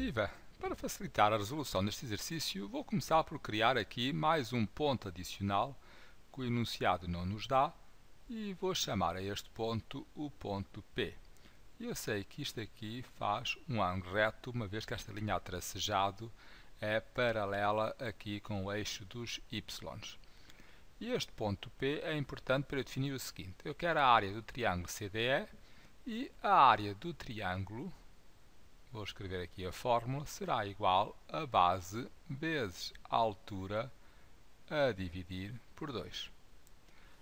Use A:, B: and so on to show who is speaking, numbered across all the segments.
A: Viva! Para facilitar a resolução deste exercício, vou começar por criar aqui mais um ponto adicional que o enunciado não nos dá e vou chamar a este ponto o ponto P. Eu sei que isto aqui faz um ângulo reto, uma vez que esta linha a tracejado é paralela aqui com o eixo dos y. E este ponto P é importante para eu definir o seguinte: eu quero a área do triângulo CDE e a área do triângulo, vou escrever aqui a fórmula, será igual a base vezes a altura a dividir por 2.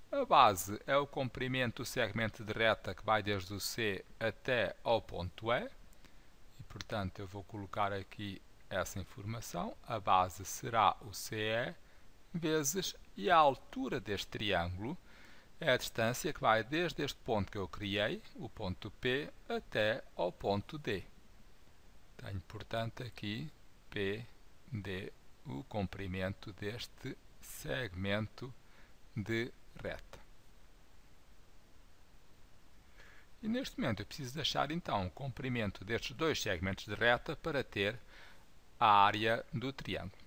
A: A base é o comprimento do segmento de reta que vai desde o C até ao ponto E, e portanto eu vou colocar aqui essa informação. A base será o CE vezes, e a altura deste triângulo é a distância que vai desde este ponto que eu criei, o ponto P, até ao ponto D. Tenho, portanto, aqui PD, o comprimento deste segmento de reta. E neste momento eu preciso achar então o comprimento destes dois segmentos de reta para ter a área do triângulo.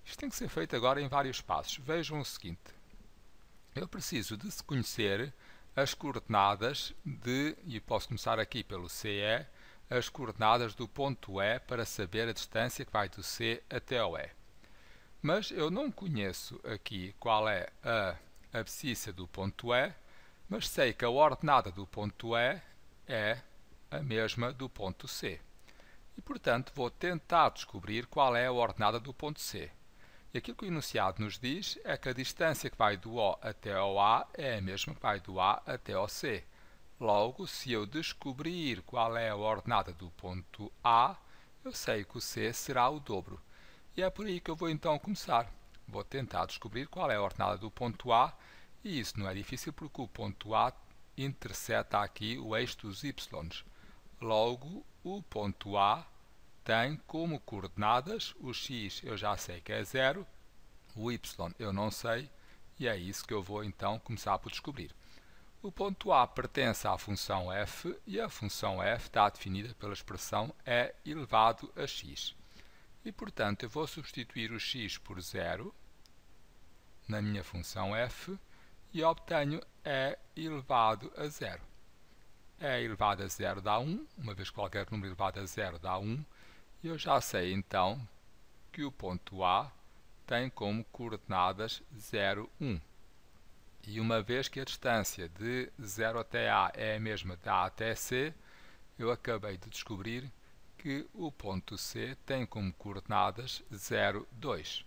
A: Isto tem que ser feito agora em vários passos. Vejam o seguinte: eu preciso de conhecer as coordenadas e posso começar aqui pelo CE, as coordenadas do ponto E para saber a distância que vai do C até ao E. Mas eu não conheço aqui qual é a abscissa do ponto E, mas sei que a ordenada do ponto E é a mesma do ponto C. E, portanto, vou tentar descobrir qual é a ordenada do ponto C. E aquilo que o enunciado nos diz é que a distância que vai do O até ao A é a mesma que vai do A até ao C. Logo, se eu descobrir qual é a ordenada do ponto A, eu sei que o C será o dobro. E é por aí que eu vou então começar. Vou tentar descobrir qual é a ordenada do ponto A, e isso não é difícil porque o ponto A interseta aqui o eixo dos y. Logo, o ponto A tem como coordenadas o x, eu já sei que é 0, o y eu não sei, e é isso que eu vou então começar por descobrir. O ponto A pertence à função f, e a função f está definida pela expressão e elevado a x. E, portanto, eu vou substituir o x por 0 na minha função f e obtenho e elevado a 0. E elevado a 0 dá 1, uma vez que qualquer número elevado a 0 dá 1, e eu já sei então que o ponto A tem como coordenadas 0, 1. E uma vez que a distância de 0 até A é a mesma de A até C, eu acabei de descobrir que o ponto C tem como coordenadas 0, 2.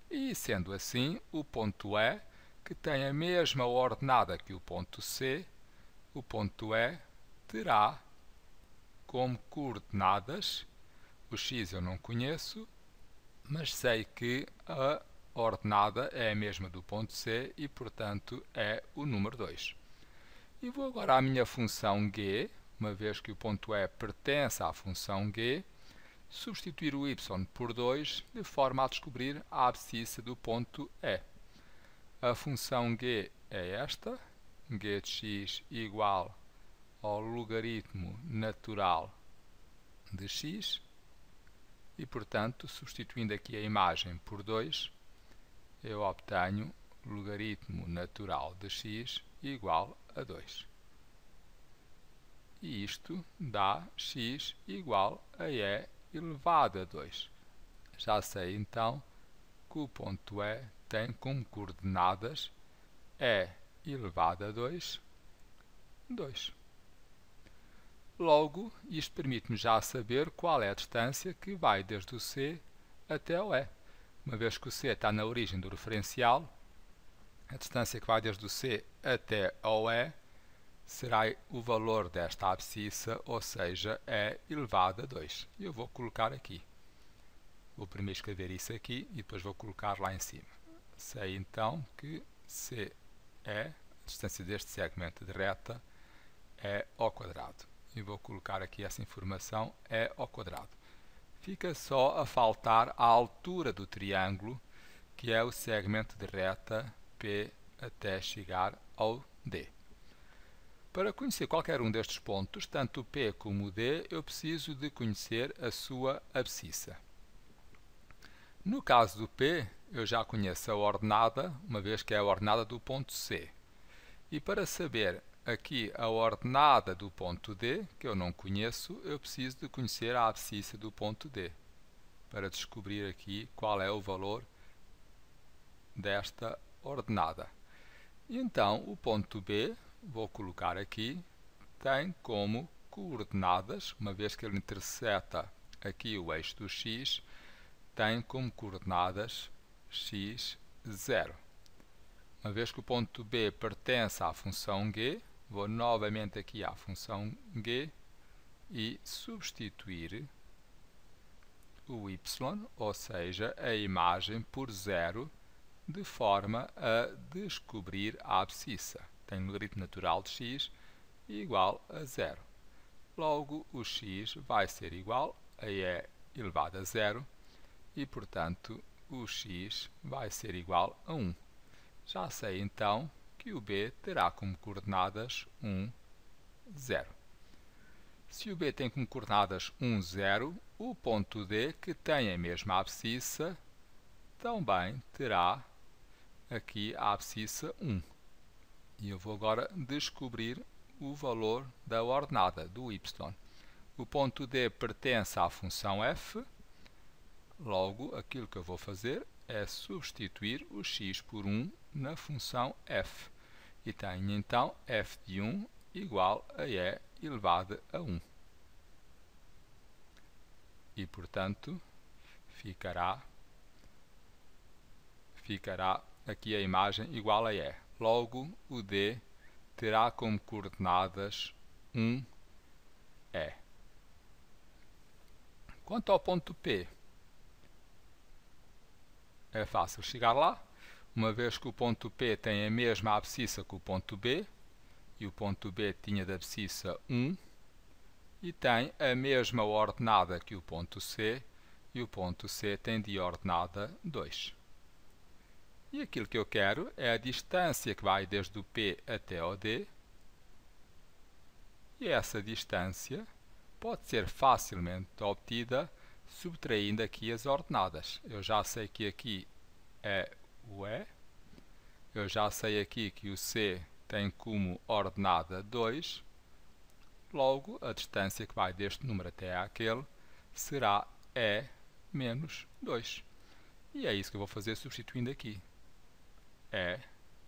A: E, sendo assim, o ponto E, que tem a mesma ordenada que o ponto C, o ponto E terá como coordenadas, o x eu não conheço, mas sei que a ordenada é a mesma do ponto C e, portanto, é o número 2. E vou agora à minha função g, uma vez que o ponto E pertence à função g, substituir o y por 2, de forma a descobrir a abscissa do ponto E. A função g é esta, g de x igual ao logaritmo natural de x, e, portanto, substituindo aqui a imagem por 2, eu obtenho logaritmo natural de x igual a 2. E isto dá x igual a e elevado a 2. Já sei, então, que o ponto E tem como coordenadas e elevado a 2, 2. Logo, isto permite-me já saber qual é a distância que vai desde o C até o E. Uma vez que o C está na origem do referencial, a distância que vai desde o C até ao E será o valor desta abscissa, ou seja, E elevado a 2. E eu vou colocar aqui. Vou primeiro escrever isso aqui e depois vou colocar lá em cima. Sei então que CE, a distância deste segmento de reta, é ao quadrado. E vou colocar aqui essa informação, é ao quadrado. Fica só a faltar a altura do triângulo, que é o segmento de reta P até chegar ao D. Para conhecer qualquer um destes pontos, tanto o P como o D, eu preciso de conhecer a sua abscissa. No caso do P, eu já conheço a ordenada, uma vez que é a ordenada do ponto C. E para saber aqui a ordenada do ponto D, que eu não conheço, eu preciso de conhecer a abscissa do ponto D, para descobrir aqui qual é o valor desta ordenada. E então, o ponto B, vou colocar aqui, tem como coordenadas, uma vez que ele interseta aqui o eixo do x, tem como coordenadas x0. Uma vez que o ponto B pertence à função g, vou novamente aqui à função g e substituir o y, ou seja, a imagem por 0, de forma a descobrir a abscissa. Tem logaritmo natural de x igual a 0. Logo, o x vai ser igual a e elevado a 0 e, portanto, o x vai ser igual a 1. Já sei, então, que o B terá como coordenadas 1, 0. Se o B tem como coordenadas 1, 0, o ponto D, que tem a mesma abscissa, também terá aqui a abscissa 1. E eu vou agora descobrir o valor da ordenada do y. O ponto D pertence à função f, logo, aquilo que eu vou fazer é substituir o x por 1 na função f. E tenho então f de 1 igual a e elevado a 1. E, portanto, ficará aqui a imagem igual a e. Logo, o D terá como coordenadas 1, e. Quanto ao ponto P, é fácil chegar lá, uma vez que o ponto P tem a mesma abscissa que o ponto B, e o ponto B tinha de abscissa 1, e tem a mesma ordenada que o ponto C, e o ponto C tem de ordenada 2. E aquilo que eu quero é a distância que vai desde o P até o D, e essa distância pode ser facilmente obtida subtraindo aqui as ordenadas. Eu já sei que aqui é o E, eu já sei aqui que o C tem como ordenada 2, logo a distância que vai deste número até aquele será E menos 2. E é isso que eu vou fazer substituindo aqui. E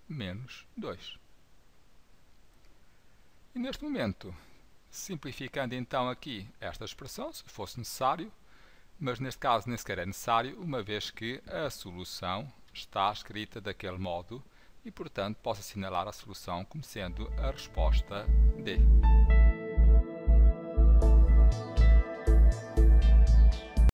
A: menos 2. E neste momento, simplificando então aqui esta expressão, se fosse necessário, mas neste caso nem sequer é necessário, uma vez que a solução está escrita daquele modo e, portanto, posso assinalar a solução como sendo a resposta D.